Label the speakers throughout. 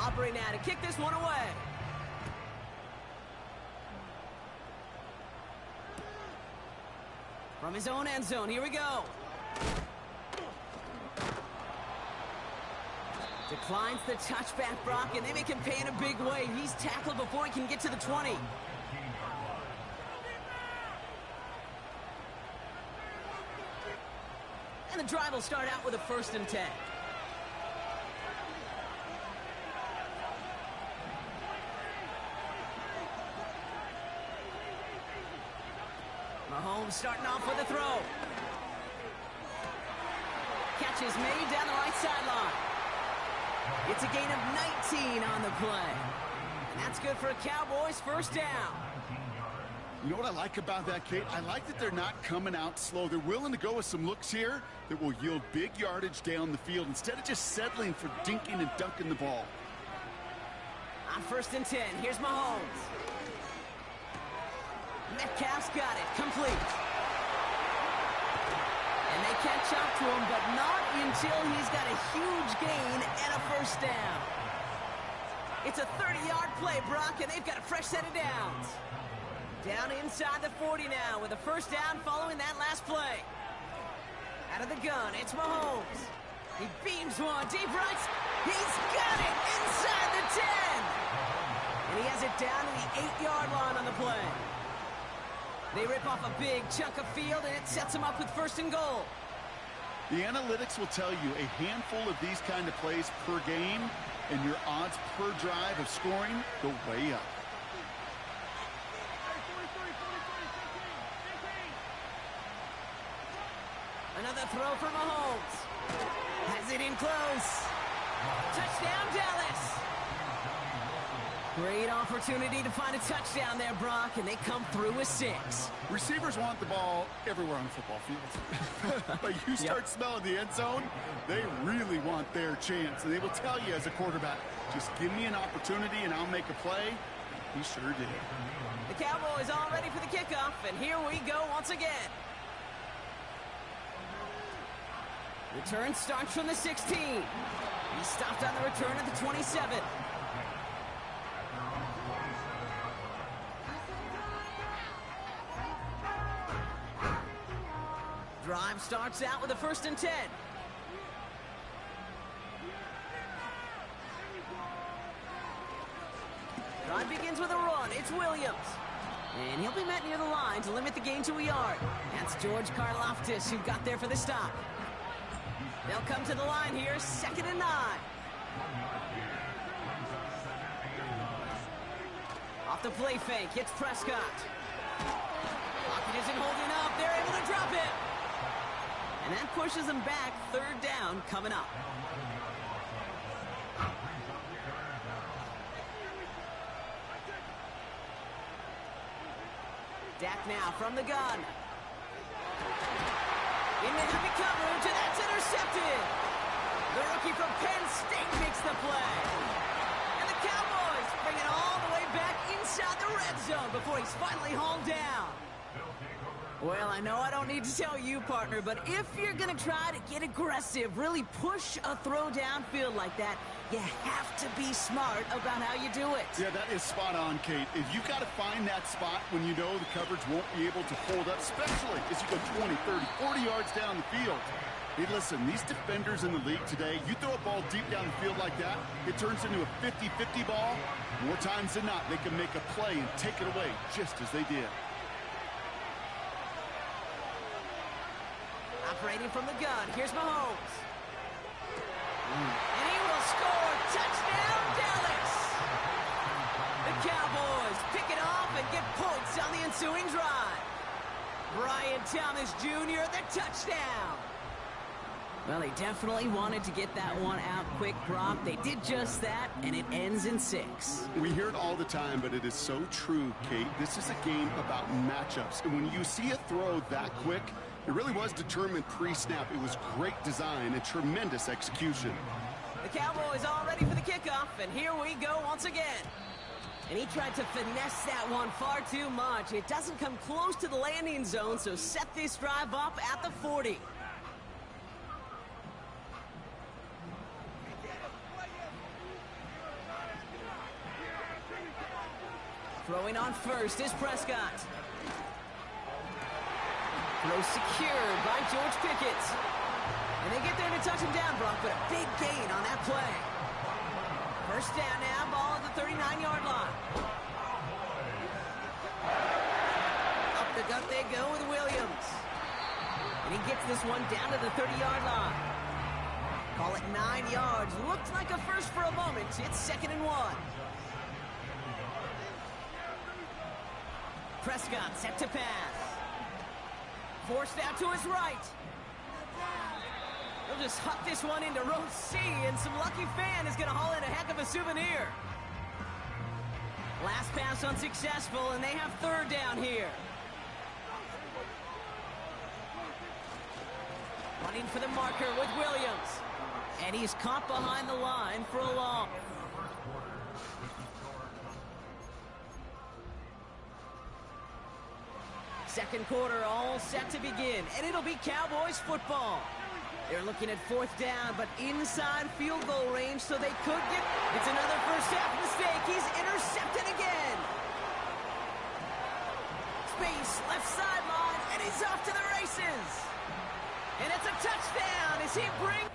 Speaker 1: Aubrey now to kick this one away. From his own end zone, here we go. Declines the touchback, Brock, and they make him pay in a big way. He's tackled before he can get to the 20. And the drive will start out with a 1st and 10. Mahomes starting off with a throw. Catch is made down the right sideline. It's a gain of 19 on the play. And that's good for a Cowboys 1st down.
Speaker 2: You know what I like about that, Kate? I like that they're not coming out slow. They're willing to go with some looks here that will yield big yardage down the field instead of just settling for dinking and dunking the ball.
Speaker 1: On 1st and 10, here's Mahomes. Metcalf's got it, complete. And they catch up to him, but not until he's got a huge gain and a 1st down. It's a 30-yard play, Brock, and they've got a fresh set of downs. Down inside the 40 now with a 1st down following that last play. Out of the gun, it's Mahomes. He beams one, deep right. He's got it inside the 10. And he has it down to the 8-yard line on the play. They rip off a big chunk of field, and it sets them up with 1st and goal.
Speaker 2: The analytics will tell you a handful of these kind of plays per game, and your odds per drive of scoring go way up.
Speaker 1: Another throw for Mahomes. Has it in close. Touchdown, Dallas. Great opportunity to find a touchdown there, Brock, and they come through with 6.
Speaker 2: Receivers want the ball everywhere on the football field. But you start smelling the end zone, they really want their chance. And they will tell you as a quarterback, just give me an opportunity and I'll make a play. He sure did.
Speaker 1: The Cowboys all ready for the kickoff, and here we go once again. Return starts from the 16. He stopped on the return at the 27. Drive starts out with a 1st and 10. Drive begins with a run. It's Williams. And he'll be met near the line to limit the gain to a yard. That's George Karlaftis who got there for the stop. They'll come to the line here, 2nd and 9. Off the play fake, it's Prescott. Pocket isn't holding up. They're able to drop it. And that pushes them back. 3rd down coming up. Dak now from the gun. In the heavy coverage, and that's intercepted. The rookie from Penn State makes the play. And the Cowboys bring it all the way back inside the red zone before he's finally hauled down. Well, I know I don't need to tell you, partner, but if you're going to try to get aggressive, really push a throw downfield like that, you have to be smart about how you do it.
Speaker 2: Yeah, that is spot on, Kate. If you got to find that spot when you know the coverage won't be able to hold up, especially as you go 20, 30, 40 yards down the field. Hey, listen, these defenders in the league today, you throw a ball deep down the field like that, it turns into a 50-50 ball. More times than not, they can make a play and take it away just as they did.
Speaker 1: Operating from the gun, here's Mahomes. And he will score. Touchdown, Dallas! The Cowboys pick it off and get points on the ensuing drive. Brian Thomas Jr., the touchdown. Well, they definitely wanted to get that one out quick, Brock. They did just that, and it ends in 6.
Speaker 2: We hear it all the time, but it is so true, Kate. This is a game about matchups. And when you see a throw that quick, it really was determined pre-snap. It was great design and tremendous execution.
Speaker 1: The Cowboys all ready for the kickoff, and here we go once again. And he tried to finesse that one far too much. It doesn't come close to the landing zone, so set this drive up at the 40. Throwing on first is Prescott. Throw secured by George Pickett. And they get there to touch him down, Brock, but a big gain on that play. First down now, ball at the 39-yard line. Up the gut they go with Williams. And he gets this one down to the 30-yard line. Call it 9 yards. Looked like a first for a moment. It's 2nd and 1. Prescott set to pass. Forced out to his right. He'll just huck this one into row C, and some lucky fan is going to haul in a heck of a souvenir. Last pass unsuccessful, and they have 3rd down here. Running for the marker with Williams. And he's caught behind the line for a long. Second quarter all set to begin, and it'll be Cowboys football. They're looking at 4th down, but inside field goal range, so they could get... It's another first half mistake. He's intercepted again. Space, left sideline, and he's off to the races. And it's a touchdown as he brings...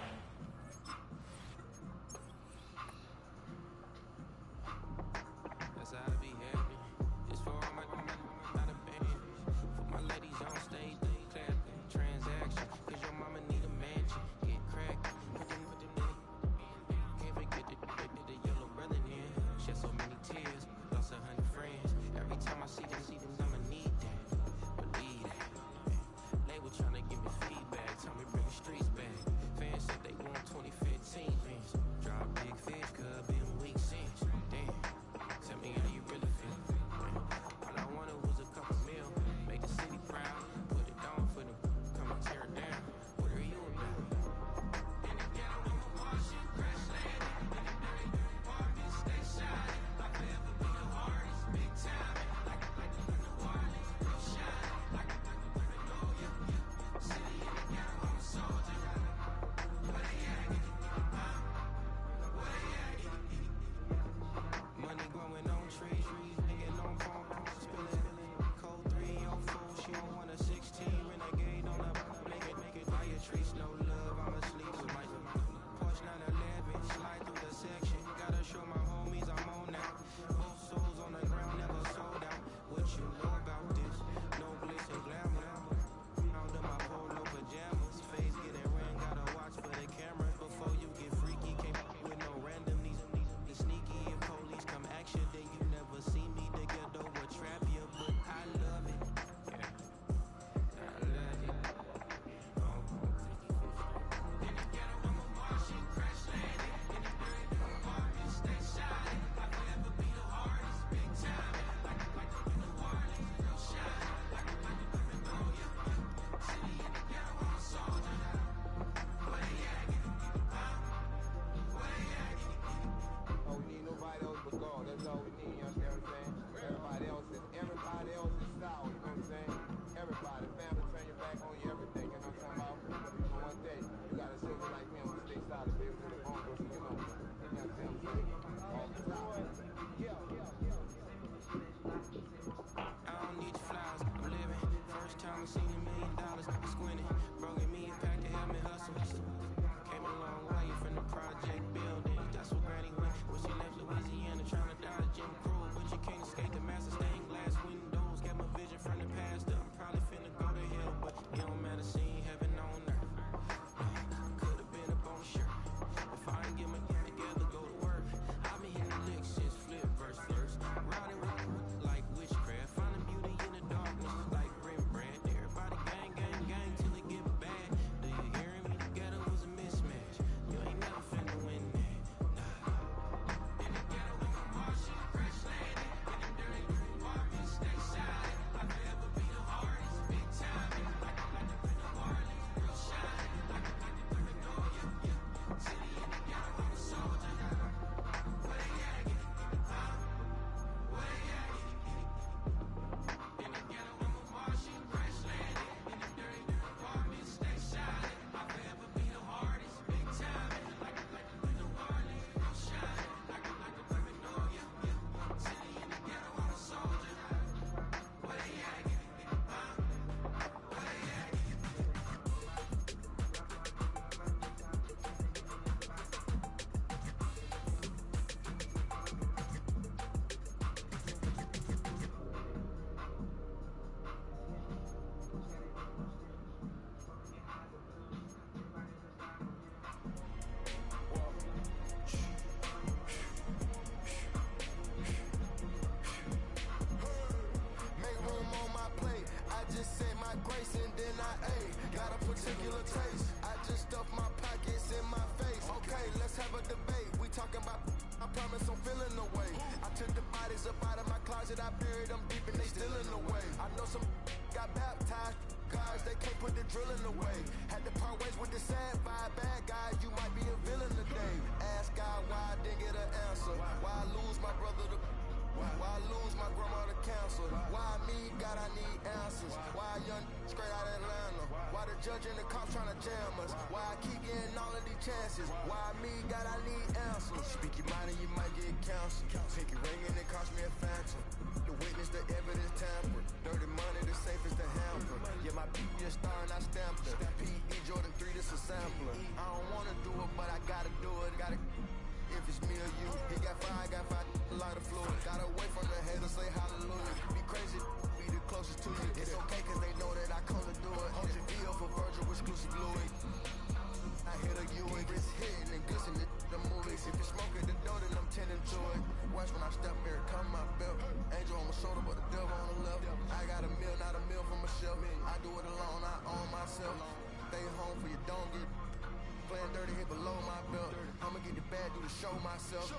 Speaker 3: closet, I buried them deep and they still in the way. I know some got baptized, guys, they can't put the drilling away. Had to part ways with the sad vibe, bad guy, you might be a villain today. Ask God why I didn't get an answer. Why I lose my brother to... Why I lose my grandma to cancer? Why me, God, I need answers. Why a young straight out of Atlanta? Why the judge and the cops trying to jam us? Why I keep getting all of these chances? Why me, God, I need answers. Speak your mind and you might get counseled. Take your ring and it cost me a phantom. The witness, the evidence tampered. Dirty money, the safest to hamper. Yeah, my just star and I stamped it. P.E. Jordan 3, this a sampler. I don't wanna do it, but I gotta do it. If it's me or you, he got five, a lot of fluid. Got away from the haters, say hallelujah. Be crazy, be the closest to you. It's okay, cause they know that I come to do it. Hold your deal for Virgil, exclusive Louis. I hit a Ewing, it's hitting and good in the movies. If you're smoking the dough, then I'm tending to it. Watch when I step here, come my belt. Angel on my shoulder, but the devil on the left. I got a meal, not a meal from a shelf. I do it alone, I own myself. Stay home for you, don't get playing dirty, hit below my belt. I'ma get the bad, do to show myself.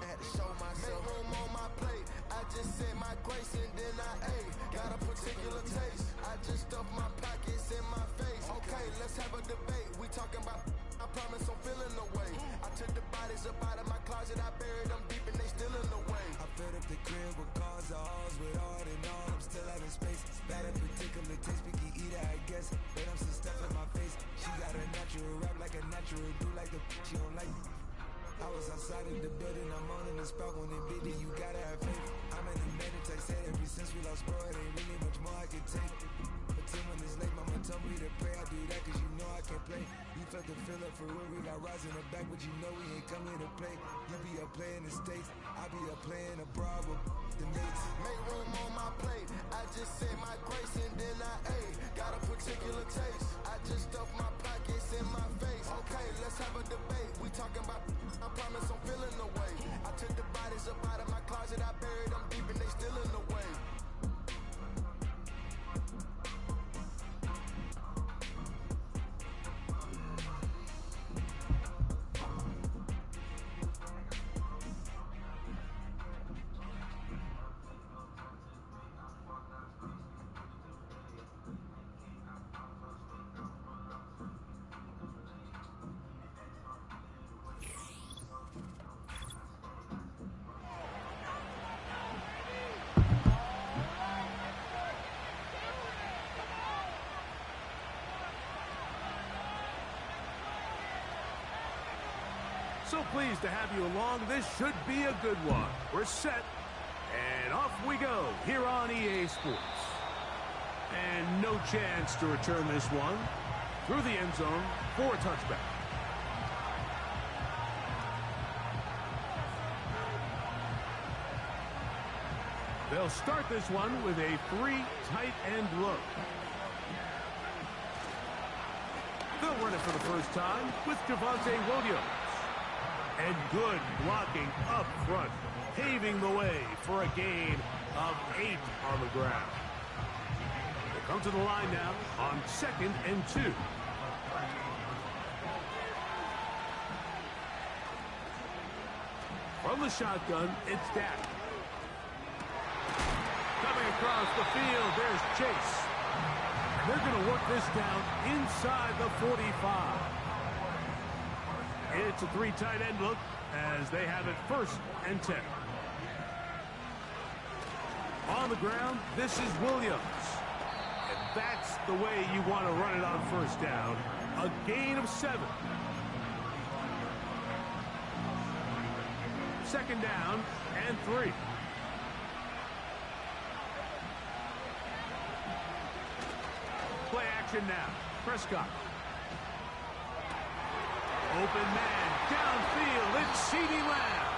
Speaker 3: I had to show myself. Make room on my plate. I just said my grace and then I ate. Got a particular taste. I just stuffed my pockets in my face. Okay, let's have a debate. We talking about, I promise I'm feeling the way. I took the bodies up out of my closet. I buried them deep and they still in the way. I fed up the crib with cars, the halls with all and all. I'm still having space. Bad at particular taste, picky eater, I guess. But I'm still stuff in my face. She got a natural rap like a natural. Do like the she don't like me. I was outside of the building, I'm on in the spot when it big, you gotta have faith. I'm in the meditate, said ever since we lost bro, it ain't really much more I can take. But till when it's late, mama told me to pray, I do that cause you know I can play. You felt the feel up for real, we got rise in the back, but you know we ain't come here to play. You be a player in the States, I be a player in abroad with the mates. Make room on my plate, I just said my grace and then I ate. Got a particular taste, I just stuffed my pockets in my face. Okay, let's have a debate, we talking about, I promise I'm feeling the way. I took the bodies up out of my closet, I buried them deep and they still in the way.
Speaker 4: So pleased to have you along. This should be a good one. We're set, and off we go here on EA Sports. And no chance to return this one through the end zone for a touchback. They'll start this one with a three tight end look. They'll run it for the first time with Javonte Williams. And good blocking up front, paving the way for a gain of 8 on the ground. They come to the line now on 2nd and 2. From the shotgun, it's Dak. Coming across the field, there's Chase. And they're going to work this down inside the 45. It's a three tight end look as they have it 1st and 10. On the ground, this is Williams. And that's the way you want to run it on 1st down. A gain of 7. 2nd down and 3. Play action now. Prescott. Open man, downfield, it's CeeDee Lamb.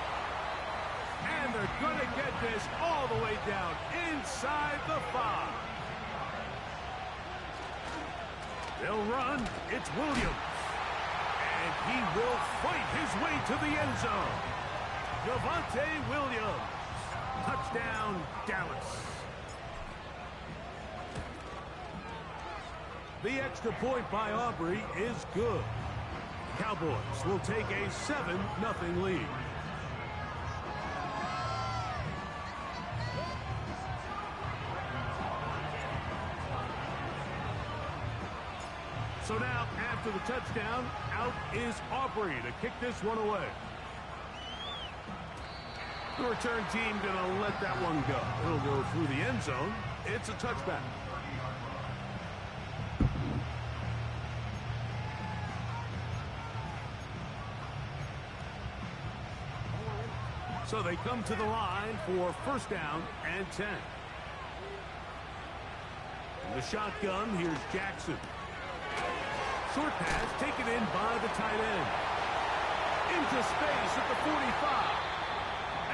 Speaker 4: And they're going to get this all the way down inside the 5. They'll run, it's Williams. And he will fight his way to the end zone. Javonte Williams. Touchdown, Dallas. The extra point by Aubrey is good. Cowboys will take a 7-0 lead. So now, after the touchdown, out is Aubrey to kick this one away. The return team going to let that one go. It'll go through the end zone. It's a touchback. So they come to the line for first down and 10. In the shotgun, here's Jackson. Short pass taken in by the tight end. Into space at the 45.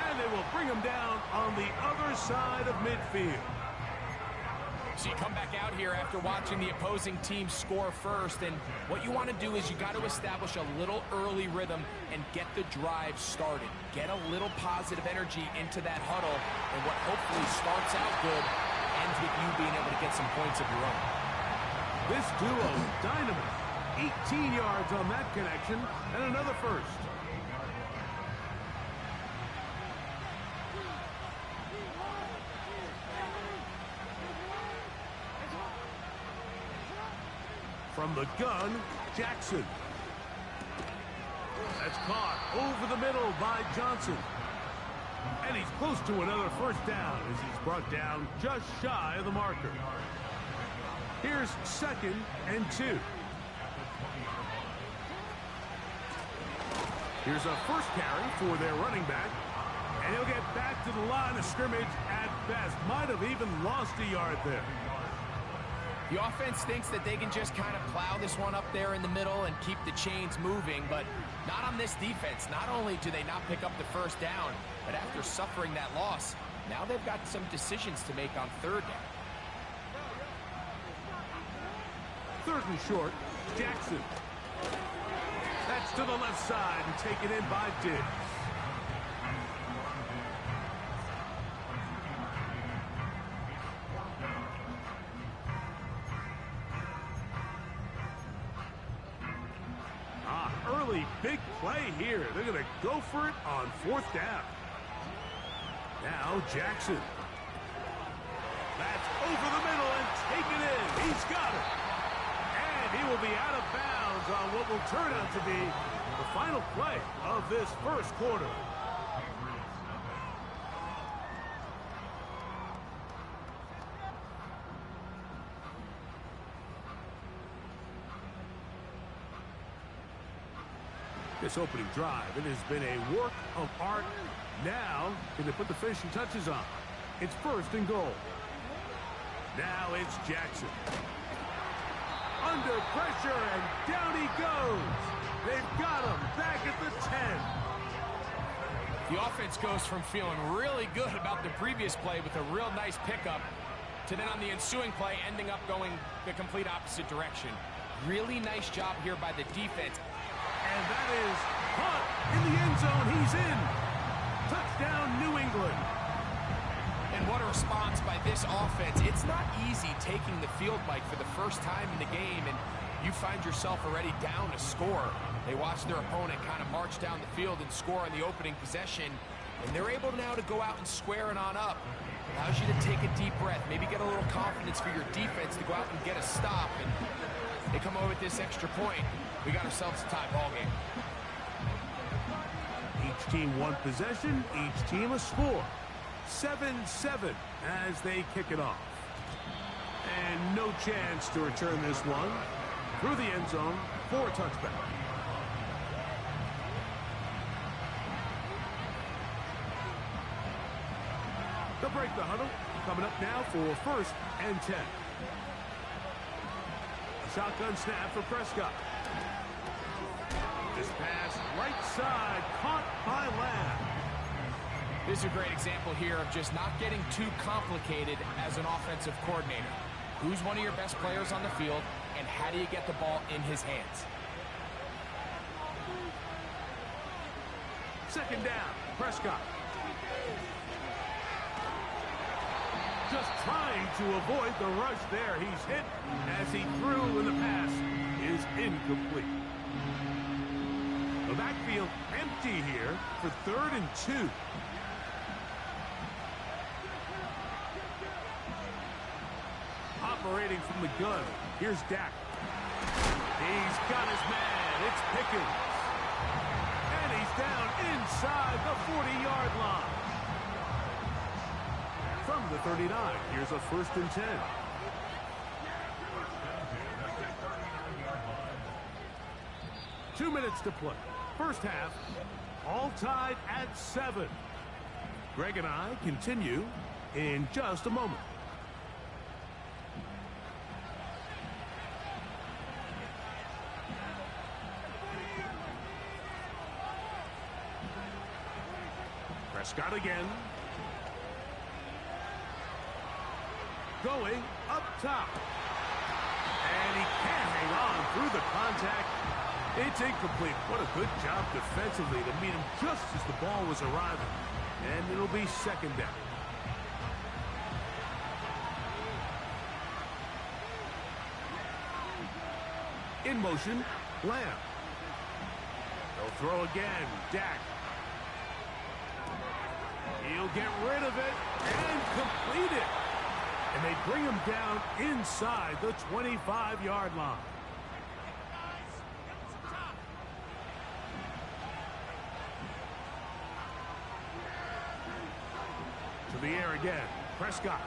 Speaker 4: And they will bring him down on the other side of midfield.
Speaker 5: So you come back out here after watching the opposing team score first, and what you want to do is you got to establish a little early rhythm and get the drive started. Get a little positive energy into that huddle, and what hopefully starts out good ends with you being able to get some points of your own.
Speaker 4: This duo, dynamite. 18 yards on that connection, and another first. From the gun, Jackson. That's caught over the middle by Johnson. And he's close to another first down as he's brought down just shy of the marker. Here's 2nd and 2. Here's a first carry for their running back. And he'll get back to the line of scrimmage at best. Might have even lost a yard there.
Speaker 5: The offense thinks that they can just kind of plow this one up there in the middle and keep the chains moving, but not on this defense. Not only do they not pick up the first down, but after suffering that loss, now they've got some decisions to make on 3rd down.
Speaker 4: 3rd and short, Jackson. That's to the left side and taken in by Diggs. Early big play here. They're going to go for it on 4th down. Now Jackson. That's over the middle and taken in. He's got it. And he will be out of bounds on what will turn out to be the final play of this first quarter. This opening drive, it has been a work of art. Now, can they put the finishing touches on? It's 1st and goal. Now it's Jackson. Under pressure, and down he goes. They've got him back at the 10.
Speaker 5: The offense goes from feeling really good about the previous play with a real nice pickup to then on the ensuing play ending up going the complete opposite direction. Really nice job here by the defense.
Speaker 4: And that is caught in the end zone. He's in. Touchdown, New England.
Speaker 5: And what a response by this offense. It's not easy taking the field, Mike, for the first time in the game, and you find yourself already down a score. They watch their opponent kind of march down the field and score on the opening possession, and they're able now to go out and square it on up. Allows you to take a deep breath, maybe get a little confidence for your defense to go out and get a stop, and they come over with this extra point. We got ourselves a tie ball game.
Speaker 4: Each team one possession, each team a score. 7-7 as they kick it off. And no chance to return this one through the end zone for a touchback. They'll break the huddle. Coming up now for 1st and 10. A shotgun snap for Prescott. This pass right side caught by Lamb.
Speaker 5: This is a great example here of just not getting too complicated as an offensive coordinator. Who's one of your best players on the field, and how do you get the ball in his hands?
Speaker 4: 2nd down, Prescott. Just trying to avoid the rush there. He's hit as he threw, and the pass is incomplete. The backfield empty here for 3rd and 2. Operating from the gun, here's Dak. He's got his man. It's Pickens. And he's down inside the 40-yard line. From the 39, here's a 1st and 10. Two minutes to play. First half, all tied at 7. Greg and I continue in just a moment. Prescott again. Going up top. And he can't hang on through the contact. It's incomplete. What a good job defensively to meet him just as the ball was arriving. And it'll be 2nd down. In motion, Lamb. They'll throw again. Dak. He'll get rid of it and complete it. And they bring him down inside the 25-yard line. To the air again. Prescott.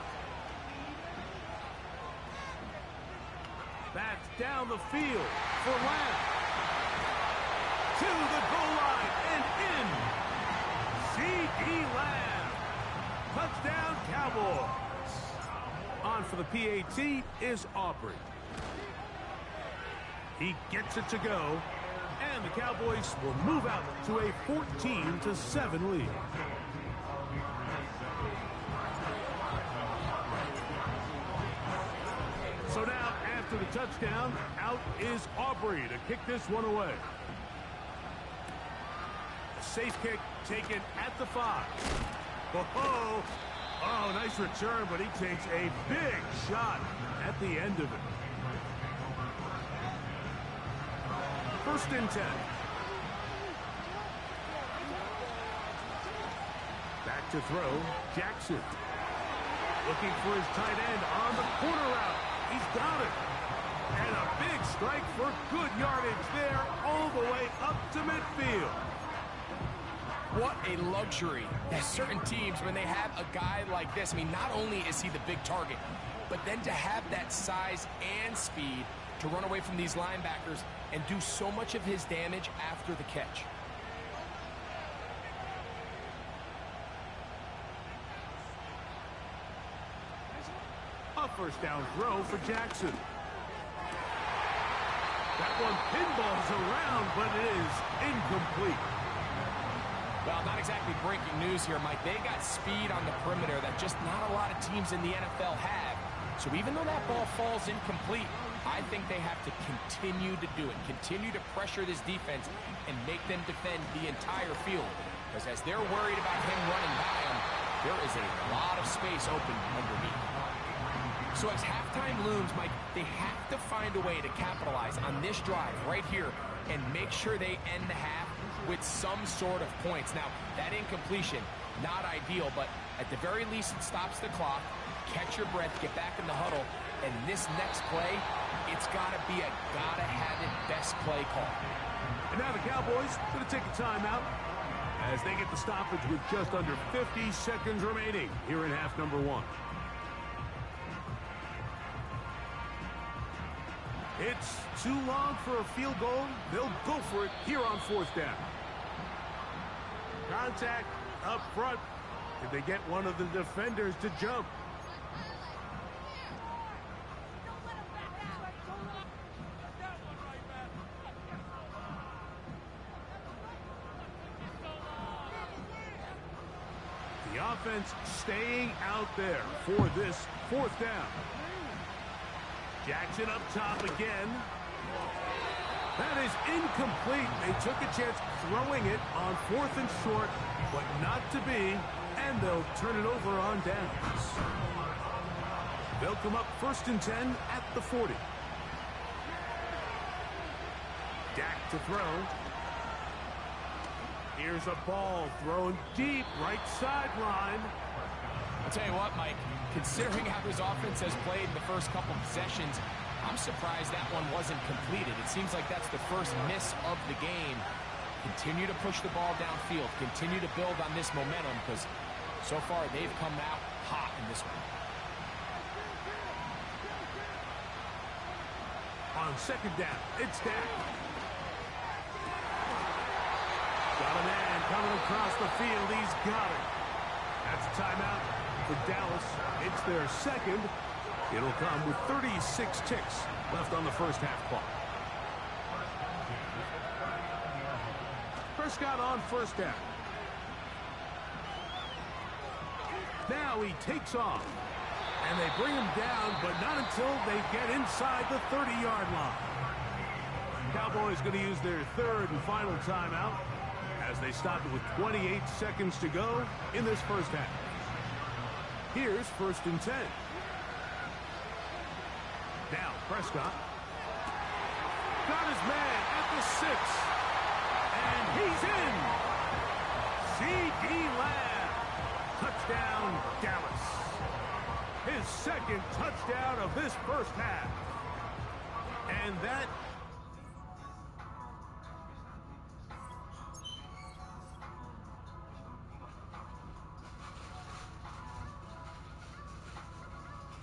Speaker 4: That's down the field for Lamb. To the goal line and in. C.D. Lamb. Touchdown, Cowboys. On for the PAT is Aubrey. He gets it to go. And the Cowboys will move out to a 14-7 lead. So now, after the touchdown, out is Aubrey to kick this one away. Safe kick taken at the 5. Oh, nice return, but he takes a big shot at the end of it. 1st and 10. Back to throw, Jackson. Looking for his tight end on the corner route. He's got it. And a big strike for good yardage there all the way up to midfield.
Speaker 5: What a luxury. There's certain teams, when they have a guy like this, I mean, not only is he the big target, but then to have that size and speed to run away from these linebackers and do so much of his damage after the catch.
Speaker 4: A 1st down throw for Jackson. That one pinballs around, but it is incomplete.
Speaker 5: Well, not exactly breaking news here, Mike. They got speed on the perimeter that just not a lot of teams in the NFL have. So even though that ball falls incomplete, I think they have to continue to do it. Continue to pressure this defense and make them defend the entire field. Because as they're worried about him running by them, there is a lot of space open underneath. So as halftime looms, Mike, they have to find a way to capitalize on this drive right here and make sure they end the half with some sort of points. Now, that incompletion, not ideal, but at the very least, it stops the clock. Catch your breath, get back in the huddle, and this next play, it's got to be a gotta-have-it best play call.
Speaker 4: And now the Cowboys going to take a timeout as they get the stoppage with just under 50 seconds remaining here in half number 1. It's too long for a field goal. They'll go for it here on 4th down. Contact up front. Did they get one of the defenders to jump? The offense staying out there for this 4th down. Jackson up top again. That is incomplete. They took a chance throwing it on 4th and short, but not to be, and they'll turn it over on downs. They'll come up 1st and 10 at the 40. Dak to throw. Here's a ball thrown deep right sideline.
Speaker 5: I'll tell you what, Mike, considering how his offense has played in the first couple possessions, I'm surprised that one wasn't completed. It seems like that's the first miss of the game. Continue to push the ball downfield. Continue to build on this momentum because so far they've come out hot in this one.
Speaker 4: On second down, it's Dak. Got a man coming across the field. He's got it. That's a timeout for Dallas. It's their second. It'll come with 36 ticks left on the first half clock. Prescott on first down. Now he takes off. And they bring him down, but not until they get inside the 30-yard line. Cowboys going to use their third and final timeout as they stop it with 28 seconds to go in this first half. Here's 1st and 10. Now Prescott. Got his man at the 6. And he's in. C.D. Lamb. Touchdown, Dallas. His second touchdown of this first half. And that...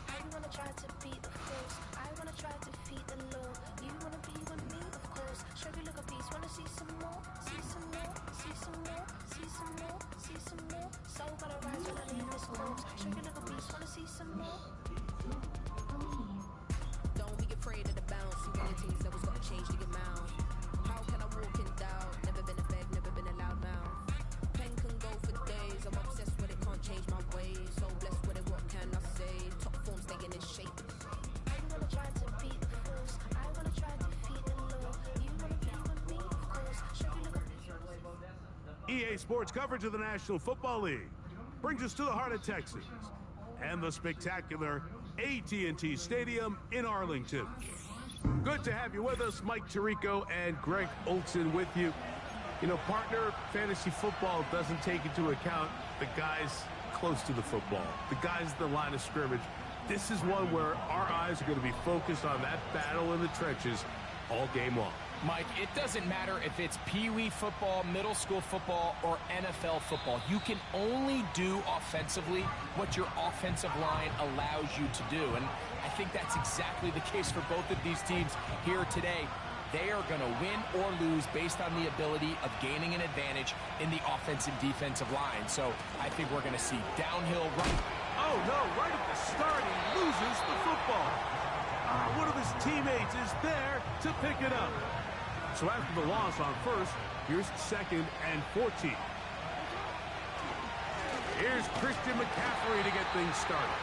Speaker 6: I wanna try to beat, of course. I wanna try to feed the Lord. You wanna be with me, of course. Show you look a piece. Wanna see some more? See some more? See some more? See some more? See some more? So gotta rise when I leave this course. Show you look a piece. Wanna see some more?
Speaker 7: Don't be afraid of the bounce. You wanna things that was gonna change to your mouth. How can I walk in doubt? Never been a beg, never been a loud mouth. Pen can go for days. I'm obsessed with it, can't change my ways. So blessed with it, what can I say? Top form staying in shape.
Speaker 6: I wanna try to beat the force. I wanna try to feed the Lord. You wanna be with me, of course. Show you look a piece.
Speaker 4: EA Sports coverage of the National Football League brings us to the heart of Texas and the spectacular AT&T Stadium in Arlington. Good to have you with us. Mike Tirico and Greg Olson with you. You know, partner, fantasy football doesn't take into account the guys close to the football, the guys at the line of scrimmage. This is one where our eyes are going to be focused on that battle in the trenches all game long.
Speaker 5: Mike, it doesn't matter if it's Pee-wee football, middle school football, or NFL football. You can only do offensively what your offensive line allows you to do. And I think that's exactly the case for both of these teams here today. They are going to win or lose based on the ability of gaining an advantage in the offensive defensive line. So I think we're going to see downhill run.
Speaker 4: Oh, no, right at the start, he loses the football. One of his teammates is there to pick it up. So after the loss on first, here's 2nd and 14. Here's Christian McCaffrey to get things started.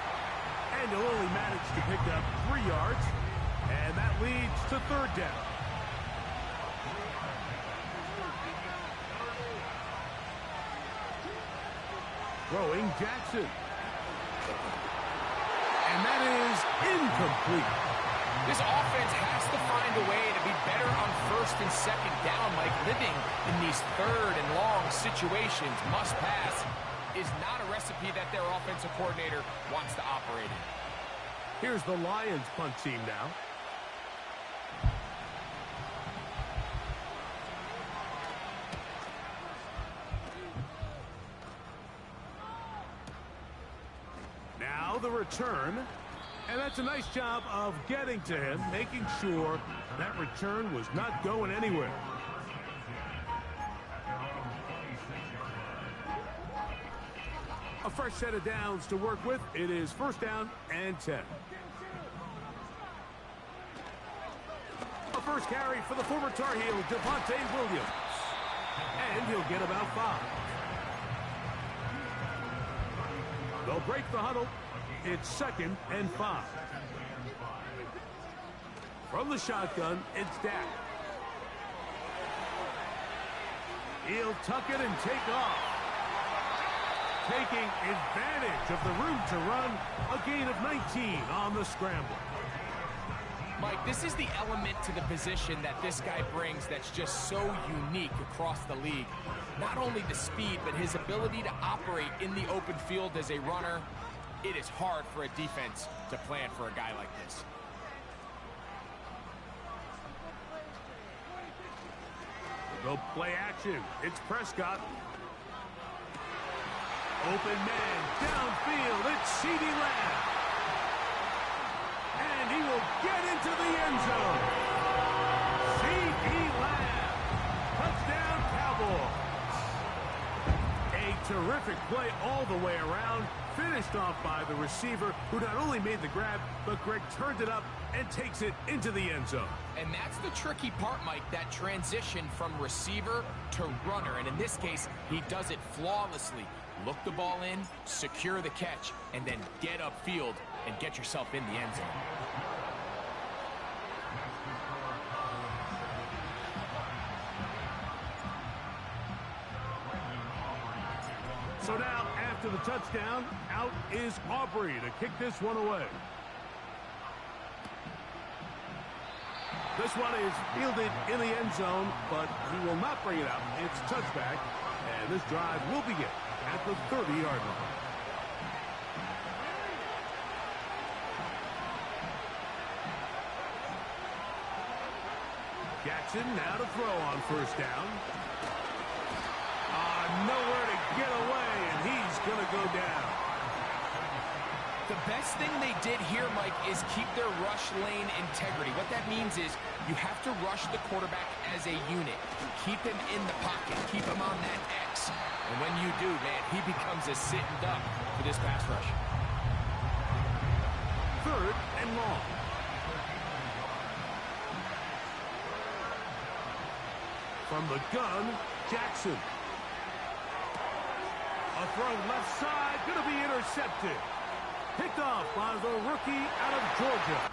Speaker 4: And he'll only manage to pick up 3 yards. And that leads to 3rd down. Throwing Jackson. And that is incomplete.
Speaker 5: This offense has to find a way to be better on 1st and 2nd down. Like living in these 3rd and long situations, must pass, is not a recipe that their offensive coordinator wants to operate in.
Speaker 4: Here's the Lions punt team now. Now the return. And that's a nice job of getting to him, making sure that return was not going anywhere. A fresh set of downs to work with. It is 1st down and 10. A first carry for the former Tar Heel, Javonte Williams. And he'll get about 5. They'll break the huddle. It's 2nd and 5. From the shotgun, it's Dak. He'll tuck it and take off. Taking advantage of the room to run. A gain of 19 on the scramble.
Speaker 5: Mike, this is the element to the position that this guy brings that's just so unique across the league. Not only the speed, but his ability to operate in the open field as a runner. It is hard for a defense to plan for a guy like this.
Speaker 4: They'll play action. It's Prescott. Open man, downfield. It's CeeDee Lamb. And he will get into the end zone. CeeDee Lamb. Touchdown, Cowboys. A terrific play all the way around. Finished off by the receiver, who not only made the grab, but Greg turned it up and takes it into the end zone.
Speaker 5: And that's the tricky part, Mike, that transition from receiver to runner. And in this case, he does it flawlessly. Look the ball in, secure the catch, and then get upfield and get yourself in the end zone.
Speaker 4: So now, after the touchdown, out is Aubrey to kick this one away. This one is fielded in the end zone, but he will not bring it out. It's touchback, and this drive will begin at the 30-yard line. Jackson now to throw on first down. Nowhere to get away, and he's going to go down.
Speaker 5: The best thing they did here, Mike, is keep their rush lane integrity. What that means is you have to rush the quarterback as a unit. Keep him in the pocket. Keep him on that X. And when you do, man, he becomes a sitting duck for this pass rush.
Speaker 4: 3rd and long. From the gun, Jackson. A throw left side, going to be intercepted. Picked off by the rookie out of Georgia.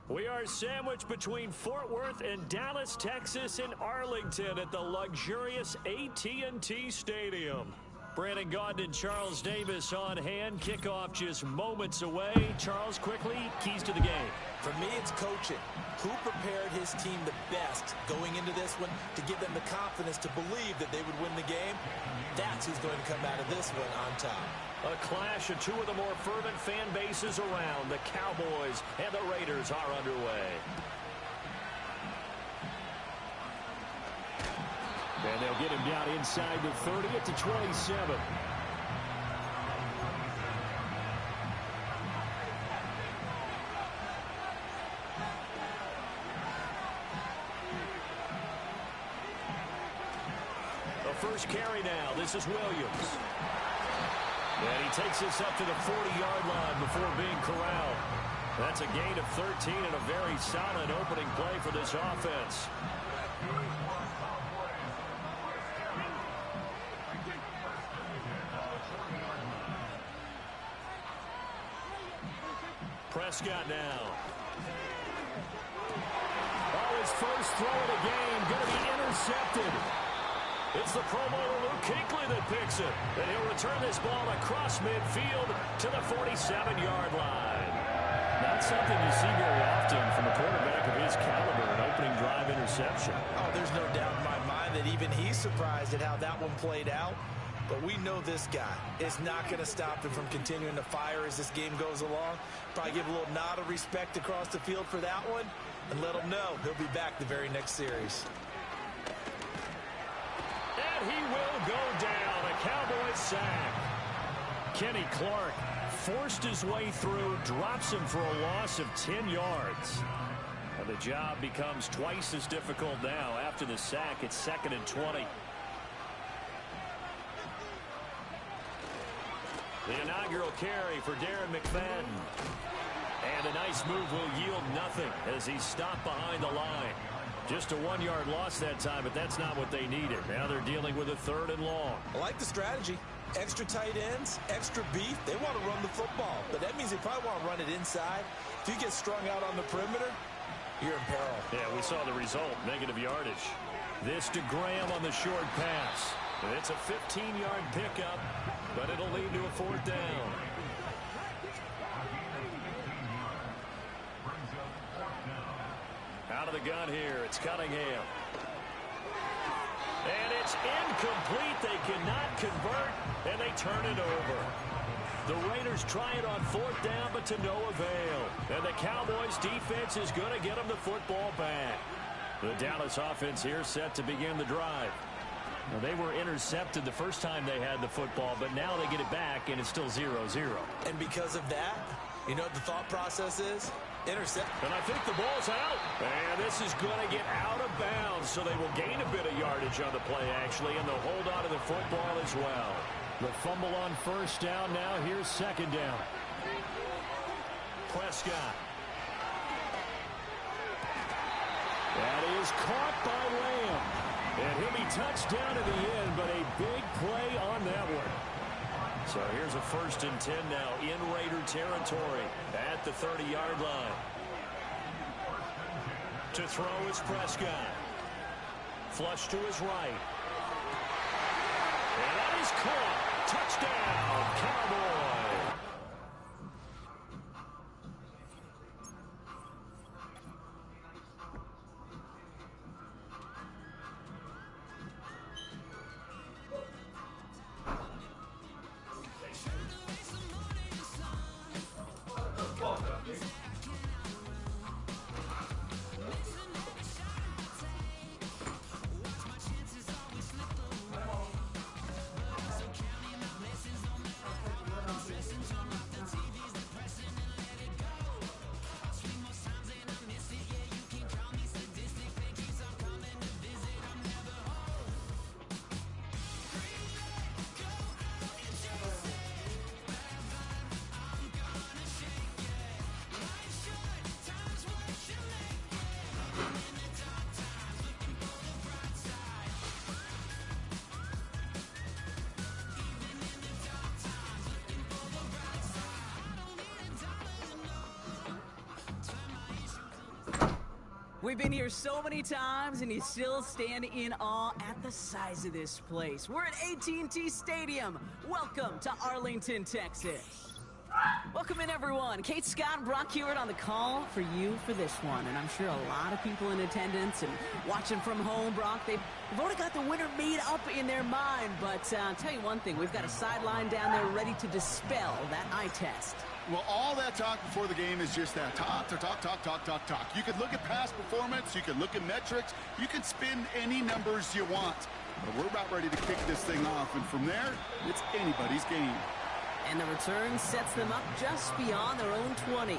Speaker 8: We are sandwiched between Fort Worth and Dallas, Texas, and Arlington at the luxurious AT&T Stadium. Brandon Gaudin and Charles Davis on hand. Kickoff just moments away. Charles, quickly, keys to the game.
Speaker 9: For me, it's coaching. Who prepared his team the best going into this one to give them the confidence to believe that they would win the game? That's who's going to come out of this one on top.
Speaker 8: A clash of two of the more fervent fan bases around. The Cowboys and the Raiders are underway. And they'll get him down inside the 30 at the 27. The first carry now. This is Williams. And he takes this up to the 40-yard line before being corralled. That's a gain of 13 and a very solid opening play for this offense. Prescott now. Oh, his first throw of the game going to be intercepted. It's the Pro Bowler Luke Kuechly that picks it. And he'll return this ball across midfield to the 47-yard line. Not something you see very often from a quarterback of his caliber, an opening drive interception.
Speaker 9: Oh, there's no doubt in my mind that even he's surprised at how that one played out. But we know this guy is not going to stop him from continuing to fire as this game goes along. Probably give a little nod of respect across the field for that one and let him know he'll be back the very next series.
Speaker 8: And he will go down. A Cowboys sack. Kenny Clark forced his way through, drops him for a loss of 10 yards. And the job becomes twice as difficult now. After the sack, it's 2nd and 20. The inaugural carry for Darren McFadden. And a nice move will yield nothing as he's stopped behind the line. Just a 1-yard loss that time, but that's not what they needed. Now they're dealing with a 3rd and long.
Speaker 9: I like the strategy. Extra tight ends, extra beef. They want to run the football, but that means they probably want to run it inside. If you get strung out on the perimeter, you're in peril.
Speaker 8: Yeah, we saw the result, negative yardage. This to Graham on the short pass. And it's a 15-yard pickup, but it'll lead to a 4th down. Out of the gun here, it's Cunningham. And it's incomplete. They cannot convert, and they turn it over. The Raiders try it on 4th down, but to no avail. And the Cowboys defense is going to get them the football back. The Dallas offense here set to begin the drive. Now, they were intercepted the first time they had the football, but now they get it back, and it's still 0-0.
Speaker 9: And because of that, you know what the thought process is? Intercept.
Speaker 8: And I think the ball's out. And this is going to get out of bounds, so they will gain a bit of yardage on the play, actually, and they'll hold on to the football as well. The fumble on 1st down now. Here's 2nd down. Prescott. That is caught by Lamb. And he'll be touched down at the end, but a big play on that one. So here's a 1st and 10 now in Raider territory at the 30-yard line. To throw is Prescott. Flush to his right. And that is caught. Touchdown, Cowboys.
Speaker 1: We've been here so many times, and you still stand in awe at the size of this place. We're at AT&T Stadium. Welcome to Arlington, Texas. Welcome in, everyone. Kate Scott and Brock Hewitt on the call for you for this one. And I'm sure a lot of people in attendance and watching from home, Brock, they've already got the winner made up in their mind. But I'll tell you one thing. We've got a sideline down there ready to dispel that eye test.
Speaker 2: Well, all that talk before the game is just that. Talk. You could look at past performance. You can look at metrics. You can spin any numbers you want. But we're about ready to kick this thing off. And from there, it's anybody's game.
Speaker 1: And the return sets them up just beyond their own 20.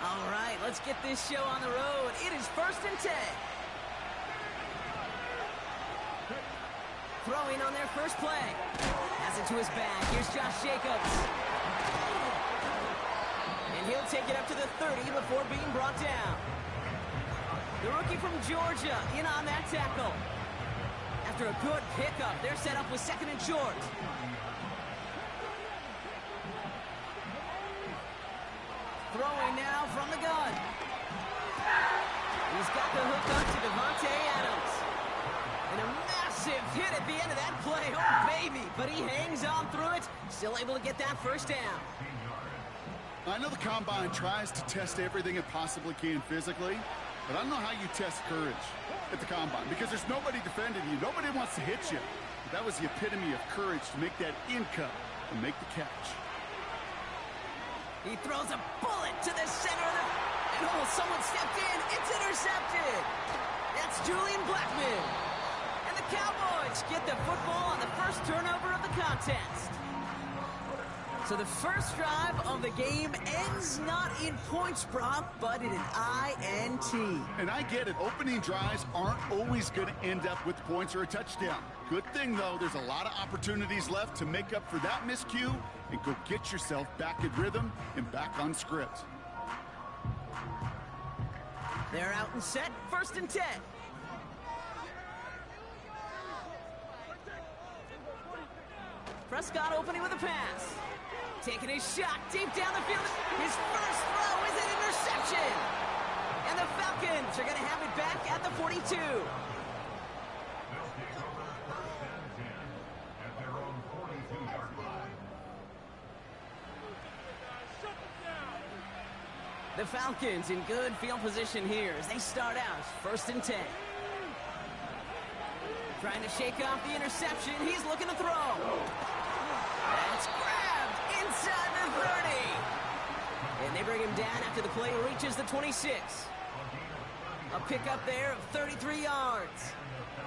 Speaker 1: All right, let's get this show on the road. It is 1st and 10. Throwing on their first play. Has it to his back. Here's Josh Jacobs. And he'll take it up to the 30 before being brought down. The rookie from Georgia in on that tackle. After after a good pickup. They're set up with 2nd and short. Throwing now from the gun. He's got the hook up to Davante Adams. And a massive hit at the end of that play. Oh, baby. But he hangs on through it. Still able to get that first down.
Speaker 2: I know the Combine tries to test everything it possibly can physically, but I don't know how you test courage at the Combine because there's nobody defending you. Nobody wants to hit you. But that was the epitome of courage to make that in cut and make the catch.
Speaker 1: He throws a bullet to the center of the... And oh, someone stepped in. It's intercepted. That's Julian Blackmon. And the Cowboys get the football on the first turnover of the contest. So the first drive of the game ends not in points, Brock, but in an INT.
Speaker 2: And I get it. Opening drives aren't always going to end up with points or a touchdown. Good thing, though, there's a lot of opportunities left to make up for that miscue and go get yourself back in rhythm and back on script.
Speaker 1: They're out and set. 1st and 10. Prescott opening with a pass. Taking his shot deep down the field. His first throw is an interception. And the Falcons are going to have it back at the 42. The Falcons in good field position here as they start out 1st and 10. Trying to shake off the interception. He's looking to throw. That's grabbed inside the 30. And they bring him down after the play reaches the 26. A pickup there of 33 yards.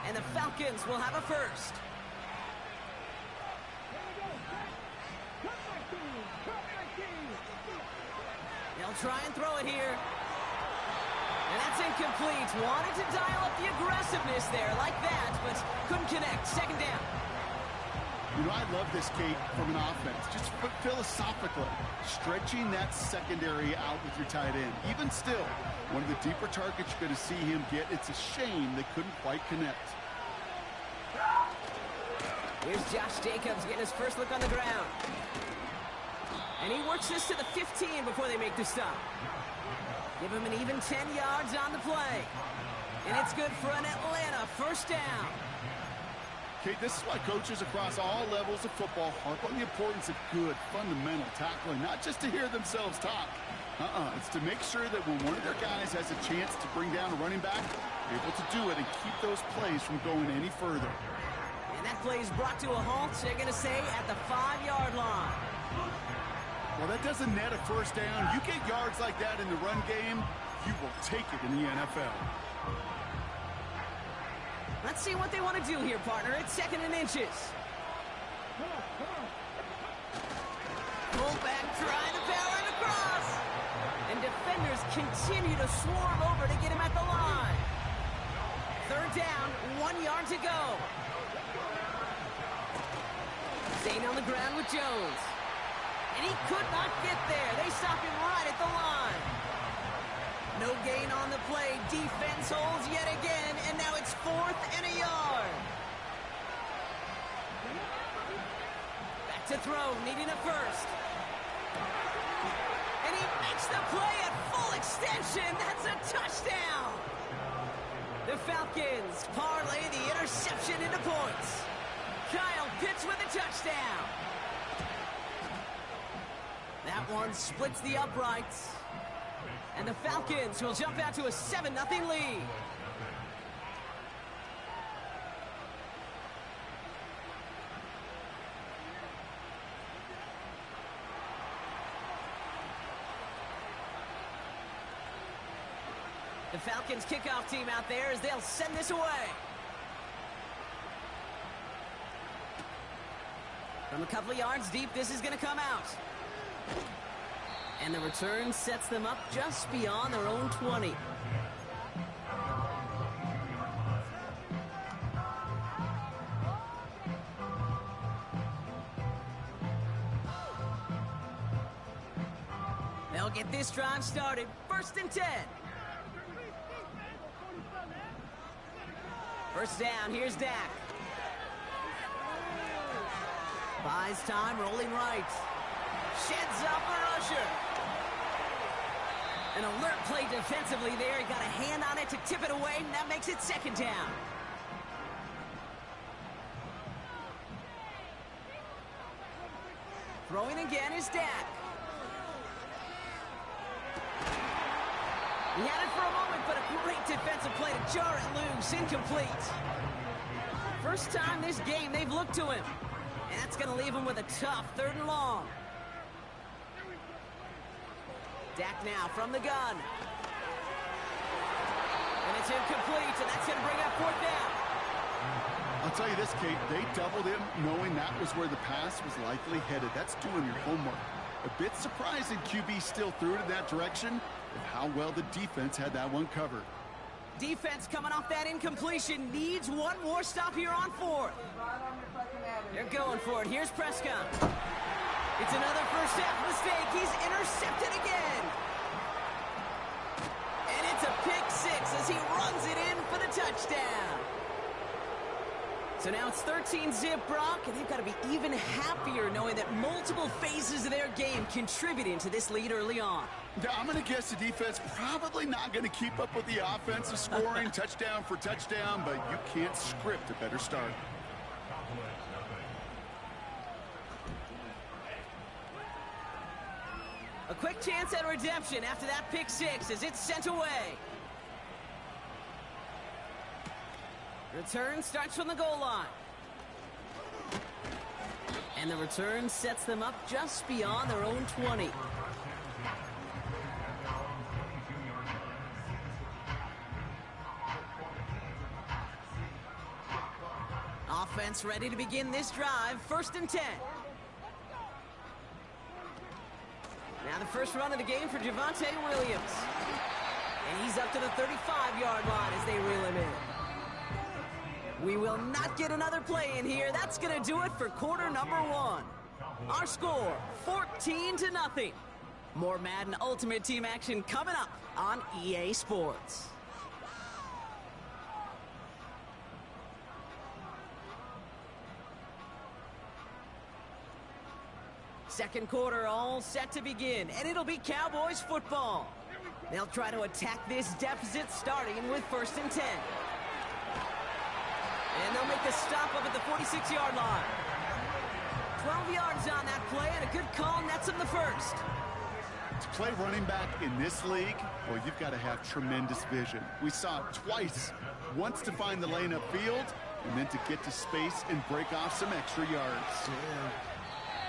Speaker 1: And the Falcons will have a first. They'll try and throw it here. And that's incomplete. Wanted to dial up the aggressiveness there like that, but couldn't connect. 2nd down.
Speaker 2: You know, I love this, Kate, from an offense. Just philosophically, stretching that secondary out with your tight end. Even still, one of the deeper targets you're going to see him get. It's a shame they couldn't quite connect.
Speaker 1: Here's Josh Jacobs getting his first look on the ground. And he works this to the 15 before they make the stop. Give him an even 10 yards on the play. And it's good for an Atlanta first down.
Speaker 2: Kate, this is why coaches across all levels of football harp on the importance of good, fundamental tackling, not just to hear themselves talk. It's to make sure that when one of their guys has a chance to bring down a running back, they're able to do it and keep those plays from going any further.
Speaker 1: And that play is brought to a halt, so they're going to say at the 5-yard line.
Speaker 2: Well, that doesn't net a first down. You get yards like that in the run game, you will take it in the NFL.
Speaker 1: Let's see what they want to do here, partner. It's 2nd and inches. Fullback trying to power him across. And defenders continue to swarm over to get him at the line. 3rd down, 1 yard to go. Staying on the ground with Jones. And he could not get there. They stop him right at the line. No gain on the play. Defense holds yet again, and now it's 4th and a yard. Back to throw, needing a first. And he makes the play at full extension. That's a touchdown. The Falcons parlay the interception into points. Kyle Pitts with a touchdown. That one splits the uprights. And the Falcons will jump out to a 7-0 lead. The Falcons kickoff team out there as they'll send this away. From a couple of yards deep, this is going to come out. And the return sets them up just beyond their own 20. They'll get this drive started. 1st and 10. First down, here's Dak. Buys time, rolling right. Sheds up the rusher. An alert play defensively there. He got a hand on it to tip it away, and that makes it second down. Throwing again is Dak. He had it for a moment, but a great defensive play to jar it loose. Incomplete. First time this game they've looked to him. And that's going to leave him with a tough 3rd and long. Dak now from the gun. And it's incomplete, and that's going to bring up 4th down.
Speaker 2: I'll tell you this, Kate, they doubled him knowing that was where the pass was likely headed. That's doing your homework. A bit surprising QB still threw it in that direction with how well the defense had that one covered.
Speaker 1: Defense coming off that incompletion needs one more stop here on 4th. They're going for it. Here's Prescott. It's another first half mistake. He's intercepted again. And it's a pick 6 as he runs it in for the touchdown. So now it's 13-zip, Brock, and they've got to be even happier knowing that multiple phases of their game contributing to this lead early on.
Speaker 2: Now, I'm going to guess the defense probably not going to keep up with the offensive scoring touchdown for touchdown, but you can't script a better start.
Speaker 1: A quick chance at redemption after that pick 6 as it's sent away. Return starts from the goal line. And the return sets them up just beyond their own 20. Offense ready to begin this drive. 1st and 10. Now the first run of the game for Javonte Williams. And he's up to the 35-yard line as they reel him in. We will not get another play in here. That's going to do it for quarter number 1. Our score, 14-0. More Madden Ultimate Team action coming up on EA Sports. Second quarter all set to begin, and it'll be Cowboys football. They'll try to attack this deficit starting with 1st and 10. And they'll make the stop up at the 46-yard line. 12 yards on that play, and a good call nets him the first.
Speaker 2: To play running back in this league, well, you've got to have tremendous vision. We saw it twice. Once to find the lane upfield, and then to get to space and break off some extra yards.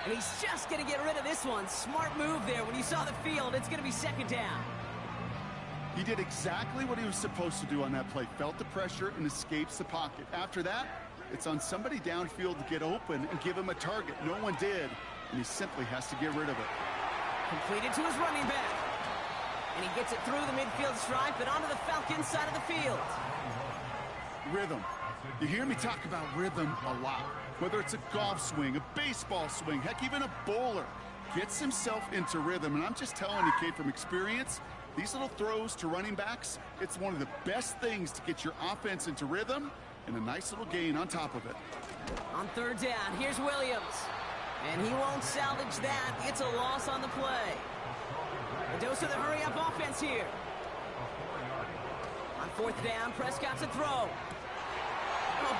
Speaker 1: And he's just going to get rid of this one. Smart move there. When you saw the field, it's going to be 2nd down.
Speaker 2: He did exactly what he was supposed to do on that play. Felt the pressure and escapes the pocket. After that, it's on somebody downfield to get open and give him a target. No one did, and he simply has to get rid of it.
Speaker 1: Completed to his running back. And he gets it through the midfield stripe and onto the Falcons side of the field.
Speaker 2: Rhythm. You hear me talk about rhythm a lot. Whether it's a golf swing, a baseball swing, heck, even a bowler gets himself into rhythm. And I'm just telling you, Kate, from experience, these little throws to running backs, it's one of the best things to get your offense into rhythm and a nice little gain on top of it.
Speaker 1: On 3rd down, here's Williams. And he won't salvage that. It's a loss on the play. A dose of the hurry-up offense here. On 4th down, Prescott's a throw. Oh,